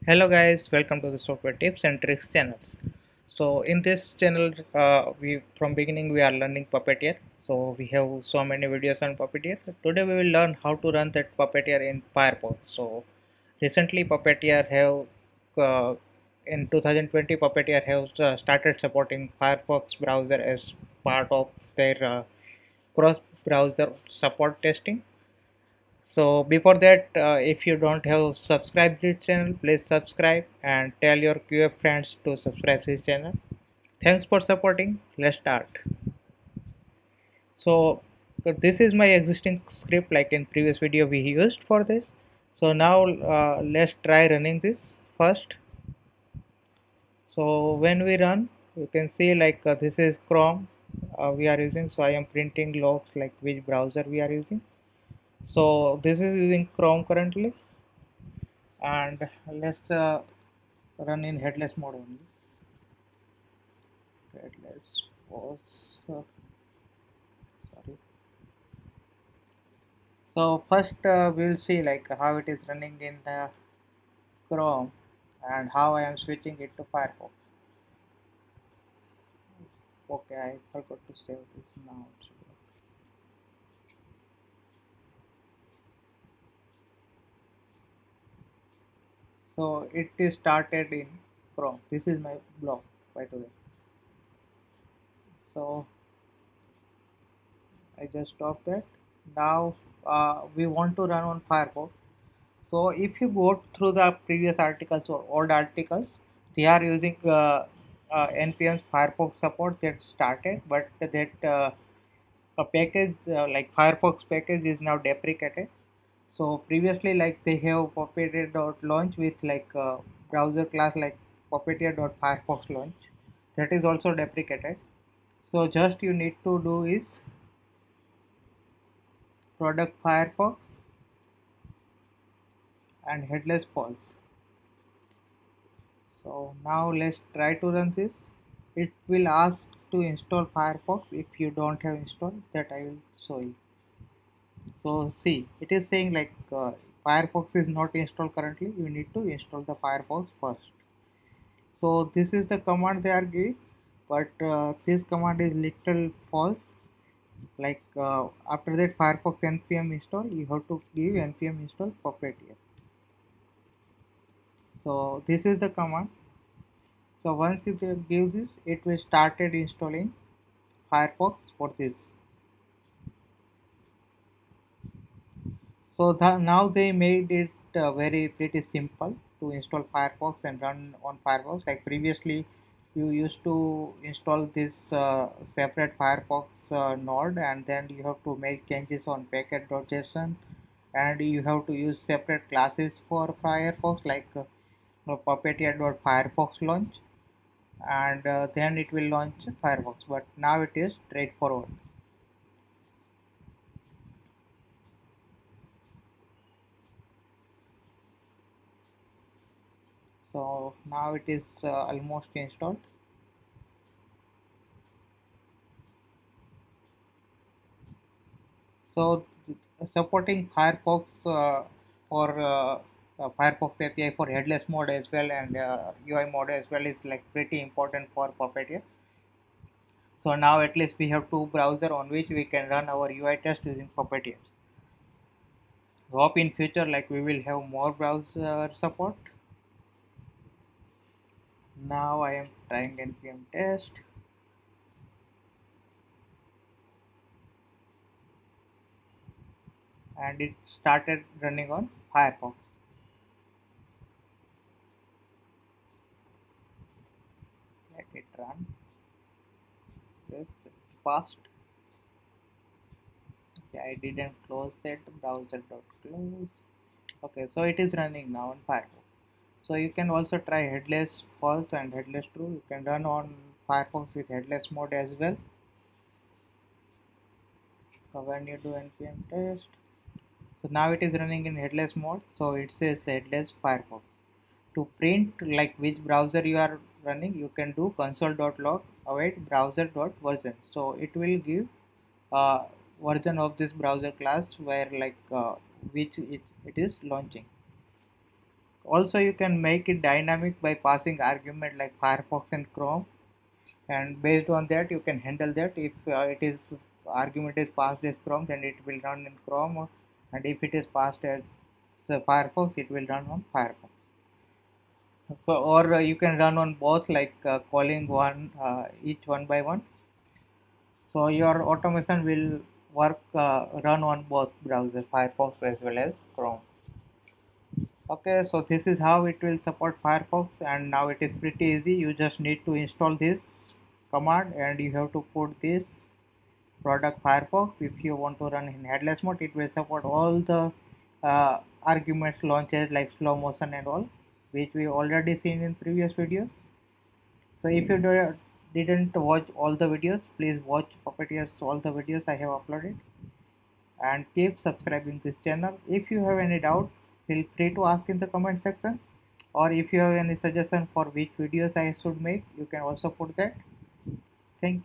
Hello guys, welcome to the software tips and tricks channels. So in this channel, we from beginning we are learning Puppeteer. So we have so many videos on Puppeteer. Today we will learn how to run that Puppeteer in Firefox. So recently Puppeteer have in 2020 Puppeteer has started supporting Firefox browser as part of their cross browser support testing. So before that, if you don't have subscribed this channel, please subscribe and tell your QA friends to subscribe this channel. Thanks for supporting. Let's start. So this is my existing script like in previous video we used for this. So now let's try running this first. So when we run, you can see like this is Chrome we are using. So I am printing logs like which browser we are using. So this is using Chrome currently, and let's run in headless mode only. Headless pause. Sorry. So first we'll see like how it is running in the Chrome and how I am switching it to Firefox. Okay, I forgot to save this now. So it is started in Chrome. This is my blog, by the way. So I just stopped that. Now we want to run on Firefox. So if you go through the previous articles or old articles, they are using npm's Firefox support that started, but that a package like Firefox package is now deprecated. So previously, like they have Puppeteer.launch with like browser class like Puppeteer.firefox launch, that is also deprecated. So just you need to do is product Firefox and headless pause. So now let's try to run this. It will ask to install Firefox. If you don't have installed that, I will show you. So see, it is saying like Firefox is not installed currently. You need to install the Firefox first. So this is the command they are giving, but this command is little false. Like after that Firefox npm install, you have to give npm install Puppeteer. So this is the command. So once you give this, it will started installing Firefox for this. So now they made it very pretty simple to install Firefox and run on Firefox. Like previously, you used to install this separate Firefox node, and then you have to make changes on packet.json, and you have to use separate classes for Firefox like Puppeteer.firefox launch, and then it will launch Firefox. But now it is straightforward. So now it is almost installed. So supporting Firefox for Firefox API for headless mode as well, and UI mode as well is like pretty important for Puppeteer. So now at least we have two browser on which we can run our UI test using Puppeteer. Hope in future like we will have more browser support. Now I am trying npm test, and it started running on Firefox. Let it run. This fast. Okay, I didn't close that browser dot close. Okay, so it is running now on Firefox. So you can also try headless false and headless true. You can run on Firefox with headless mode as well. So when you do npm test, so now it is running in headless mode. So it says the headless Firefox. To print like which browser you are running, you can do console.log await browser.version. So it will give uh, version of this browser class where like which it is launching. Also, you can make it dynamic by passing argument like Firefox and Chrome, and based on that you can handle that. If it is argument is passed as Chrome, then it will run in Chrome, and if it is passed as Firefox, it will run on Firefox. So, or you can run on both, like calling one each one by one. So your automation will work run on both browsers, Firefox as well as Chrome. Okay, so this is how it will support Firefox, and now it is pretty easy. You just need to install this command, and you have to put this product Firefox. If you want to run in headless mode, it will support all the arguments launches like slow motion and all, which we already seen in previous videos. So if you didn't watch all the videos, please watch Puppeteer's all the videos I have uploaded, and keep subscribing this channel. If you have any doubt, feel free to ask in the comment section, or if you have any suggestion for which videos I should make, you can also put that. Thank